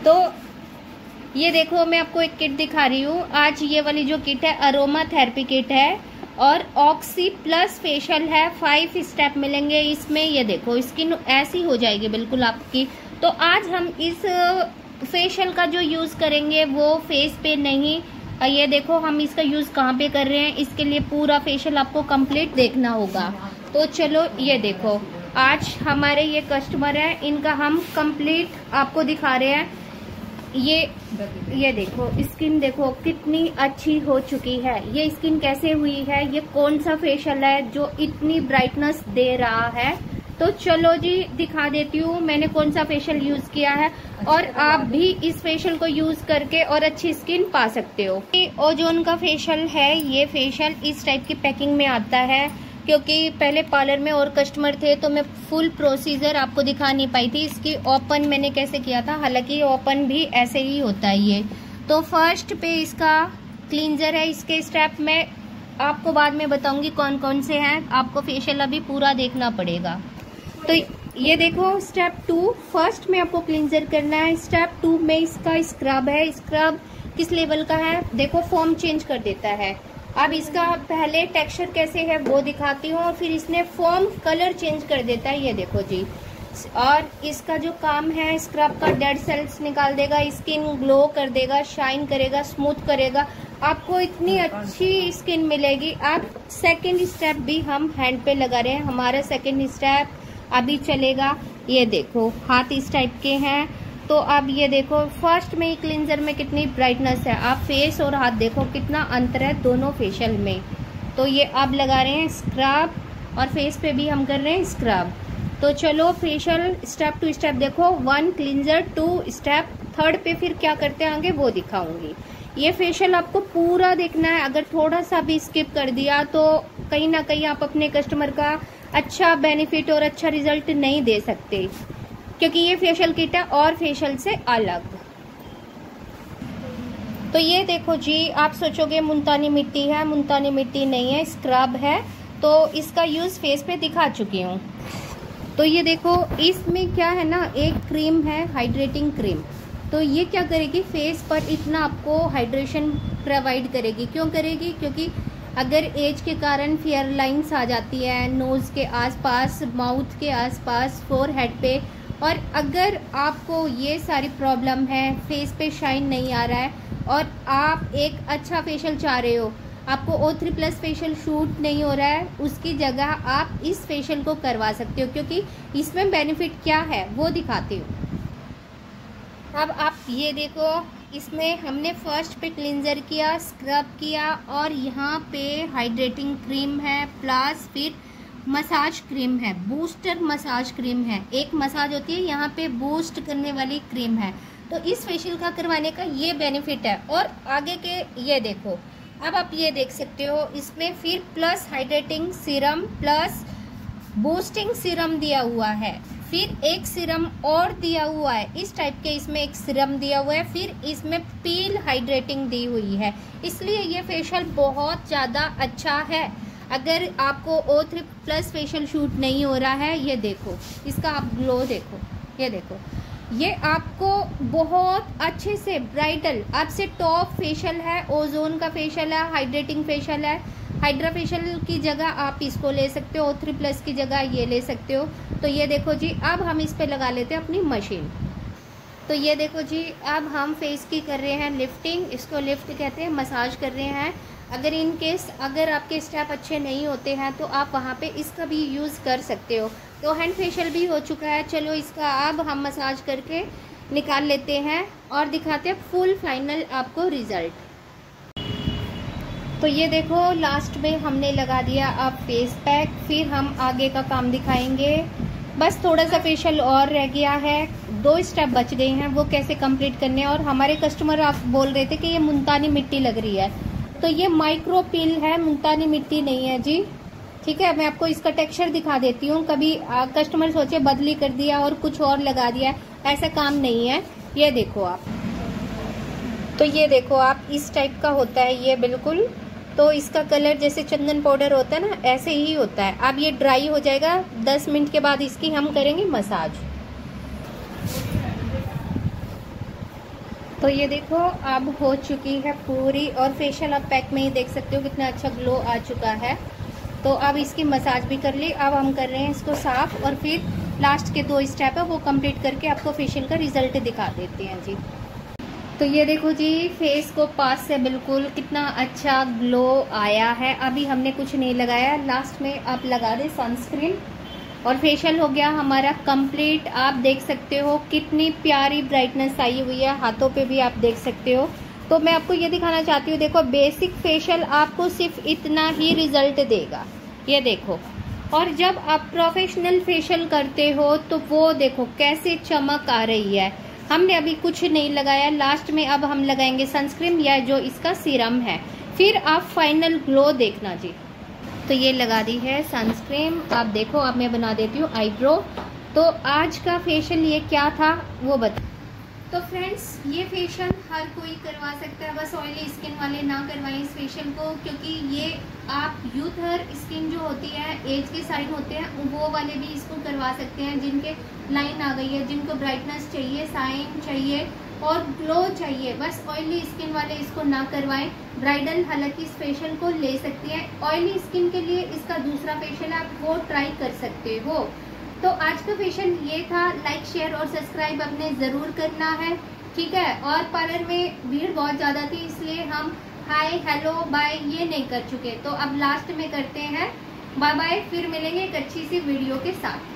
तो ये देखो, मैं आपको एक किट दिखा रही हूँ आज। ये वाली जो किट है अरोमा थेरेपी किट है और ऑक्सी प्लस फेशियल है। 5 स्टेप मिलेंगे इसमें। ये देखो, स्किन ऐसी हो जाएगी बिल्कुल आपकी। तो आज हम इस फेशियल का जो यूज करेंगे वो फेस पे नहीं। ये देखो हम इसका यूज कहाँ पे कर रहे हैं, इसके लिए पूरा फेशियल आपको कंप्लीट देखना होगा। तो चलो ये देखो, आज हमारे ये कस्टमर है, इनका हम कंप्लीट आपको दिखा रहे हैं। ये देखो, स्किन देखो कितनी अच्छी हो चुकी है। ये स्किन कैसे हुई है, ये कौन सा फेशियल है जो इतनी ब्राइटनेस दे रहा है। तो चलो जी दिखा देती हूँ मैंने कौन सा फेशियल यूज किया है, और आप भी इस फेशियल को यूज करके और अच्छी स्किन पा सकते हो। ये ओजोन का फेशियल है। ये फेशियल इस टाइप की पैकिंग में आता है, क्योंकि पहले पार्लर में और कस्टमर थे तो मैं फुल प्रोसीजर आपको दिखा नहीं पाई थी। इसकी ओपन मैंने कैसे किया था, हालांकि ओपन भी ऐसे ही होता है ये। तो फर्स्ट पे इसका क्लींजर है। इसके स्टेप में आपको बाद में बताऊंगी कौन कौन से हैं, आपको फेशियल अभी पूरा देखना पड़ेगा। तो ये देखो स्टेप 2, फर्स्ट में आपको क्लींजर करना है। स्टेप 2 में इसका स्क्रब है। स्क्रब किस लेवल का है, देखो फोम चेंज कर देता है। अब इसका पहले टेक्सचर कैसे है वो दिखाती हूँ, और फिर इसने फोम कलर चेंज कर देता है। ये देखो जी। और इसका जो काम है, स्क्रब का डेड सेल्स निकाल देगा, स्किन ग्लो कर देगा, शाइन करेगा, स्मूथ करेगा, आपको इतनी अच्छी स्किन मिलेगी। अब सेकंड स्टेप भी हम हैंड पे लगा रहे हैं। हमारा सेकंड स्टेप अभी चलेगा। ये देखो हाथ इस टाइप के हैं। तो अब ये देखो फर्स्ट में ही क्लींजर में कितनी ब्राइटनेस है। आप फेस और हाथ देखो कितना अंतर है दोनों फेशियल में। तो ये अब लगा रहे हैं स्क्रब, और फेस पे भी हम कर रहे हैं स्क्रब। तो चलो फेशियल स्टेप टू स्टेप देखो। 1 क्लींजर, 2 स्टेप, 3rd पे फिर क्या करते हैं आगे वो दिखाऊंगी। ये फेशियल आपको पूरा देखना है। अगर थोड़ा सा भी स्किप कर दिया तो कहीं ना कहीं आप अपने कस्टमर का अच्छा बेनिफिट और अच्छा रिजल्ट नहीं दे सकते, क्योंकि ये फेशियल किट है और फेशियल से अलग। तो ये देखो जी, आप सोचोगे मुल्तानी मिट्टी है, मुल्तानी मिट्टी नहीं है, स्क्रब है। तो इसका यूज फेस पे दिखा चुकी हूँ। तो ये देखो इसमें क्या है ना, एक क्रीम है हाइड्रेटिंग क्रीम। तो ये क्या करेगी, फेस पर इतना आपको हाइड्रेशन प्रोवाइड करेगी। क्यों करेगी, क्योंकि अगर एज के कारण फेयर लाइंस आ जाती है नोज़ के आसपास, माउथ के आसपास, फोरहेड पे, और अगर आपको ये सारी प्रॉब्लम है, फेस पे शाइन नहीं आ रहा है और आप एक अच्छा फेशियल चाह रहे हो, आपको O3+ फेशियल शूट नहीं हो रहा है, उसकी जगह आप इस फेशियल को करवा सकते हो। क्योंकि इसमें बेनिफिट क्या है वो दिखाती हूँ। अब आप ये देखो, इसमें हमने फर्स्ट पे क्लींजर किया, स्क्रब किया, और यहाँ पे हाइड्रेटिंग क्रीम है, प्लस फिर मसाज क्रीम है, बूस्टर मसाज क्रीम है। एक मसाज होती है, यहाँ पे बूस्ट करने वाली क्रीम है। तो इस फेशियल का करवाने का ये बेनिफिट है। और आगे के ये देखो, अब आप ये देख सकते हो, इसमें फिर plus hydrating serum plus boosting serum दिया हुआ है, फिर एक सीरम और दिया हुआ है इस टाइप के, इसमें एक सीरम दिया हुआ है, फिर इसमें पील हाइड्रेटिंग दी हुई है। इसलिए ये फेशियल बहुत ज़्यादा अच्छा है। अगर आपको O3+ फेशियल शूट नहीं हो रहा है, ये देखो इसका आप ग्लो देखो, ये देखो, ये आपको बहुत अच्छे से ब्राइटल, आपसे टॉप फेशियल है, ओजोन का फेशियल है, हाइड्रेटिंग फेशियल है। हाइड्रा फेशियल की जगह आप इसको ले सकते हो, O3+ की जगह ये ले सकते हो। तो ये देखो जी, अब हम इस पे लगा लेते हैं अपनी मशीन। तो ये देखो जी, अब हम फेस की कर रहे हैं लिफ्टिंग, इसको लिफ्ट कहते हैं, मसाज कर रहे हैं। अगर इन केस अगर आपके स्टेप अच्छे नहीं होते हैं तो आप वहाँ पे इसका भी यूज़ कर सकते हो। तो हैंड फेशियल भी हो चुका है। चलो इसका अब हम मसाज करके निकाल लेते हैं और दिखाते हैं फुल फाइनल आपको रिज़ल्ट। तो ये देखो लास्ट में हमने लगा दिया अब फेस पैक, फिर हम आगे का काम दिखाएंगे। बस थोड़ा सा फेशियल और रह गया है, 2 स्टेप बच गए हैं, वो कैसे कंप्लीट करने हैं। और हमारे कस्टमर आप बोल रहे थे कि ये मुल्तानी मिट्टी लग रही है, तो ये माइक्रो पिल है, मुल्तानी मिट्टी नहीं है जी। ठीक है, मैं आपको इसका टेक्सचर दिखा देती हूँ। कभी कस्टमर सोचे बदली कर दिया और कुछ और लगा दिया, ऐसा काम नहीं है। ये देखो आप, तो ये देखो आप, इस टाइप का होता है ये बिल्कुल। तो इसका कलर जैसे चंदन पाउडर होता है ना, ऐसे ही होता है। अब ये ड्राई हो जाएगा, 10 मिनट के बाद इसकी हम करेंगे मसाज। तो ये देखो अब हो चुकी है पूरी, और फेशियल आप पैक में ही देख सकते हो कितना अच्छा ग्लो आ चुका है। तो अब इसकी मसाज भी कर ली, अब हम कर रहे हैं इसको साफ, और फिर लास्ट के 2 स्टेप है वो कंप्लीट करके आपको फेशियल का रिजल्ट दिखा देते हैं जी। तो ये देखो जी, फेस को पास से बिल्कुल कितना अच्छा ग्लो आया है। अभी हमने कुछ नहीं लगाया, लास्ट में आप लगा दें सनस्क्रीन, और फेशियल हो गया हमारा कंप्लीट। आप देख सकते हो कितनी प्यारी ब्राइटनेस आई हुई है, हाथों पे भी आप देख सकते हो। तो मैं आपको ये दिखाना चाहती हूँ, देखो बेसिक फेशियल आपको सिर्फ इतना ही रिजल्ट देगा, ये देखो। और जब आप प्रोफेशनल फेशियल करते हो तो वो देखो कैसे चमक आ रही है। हमने अभी कुछ नहीं लगाया, लास्ट में अब हम लगाएंगे सनस्क्रीन या जो इसका सीरम है, फिर आप फाइनल ग्लो देखना जी। तो ये लगा दी है सनस्क्रीन, आप देखो। अब मैं बना देती हूँ आईब्रो। तो आज का फेशियल ये क्या था वो बता। तो फ्रेंड्स, ये फेशियल हर कोई करवा सकता है, बस ऑयली स्किन वाले ना करवाएं इस फेशियल को, क्योंकि ये आप यूथर स्किन जो होती है, एज के साइन होते हैं, वो वाले भी इसको करवा सकते हैं, जिनके लाइन आ गई है, जिनको ब्राइटनेस चाहिए, साइन चाहिए और ग्लो चाहिए। बस ऑयली स्किन वाले इसको ना करवाएं। ब्राइडल हालांकि इस फेशियल को ले सकती है, ऑयली स्किन के लिए इसका दूसरा फेशियल आप वो ट्राई कर सकते हो। तो आज का फेशियल ये था। लाइक, शेयर और सब्सक्राइब आपने ज़रूर करना है, ठीक है। और पार्लर में भीड़ बहुत ज़्यादा थी, इसलिए हम हाय हेलो बाय ये नहीं कर चुके, तो अब लास्ट में करते हैं। बाय बाय, फिर मिलेंगे एक अच्छी सी वीडियो के साथ।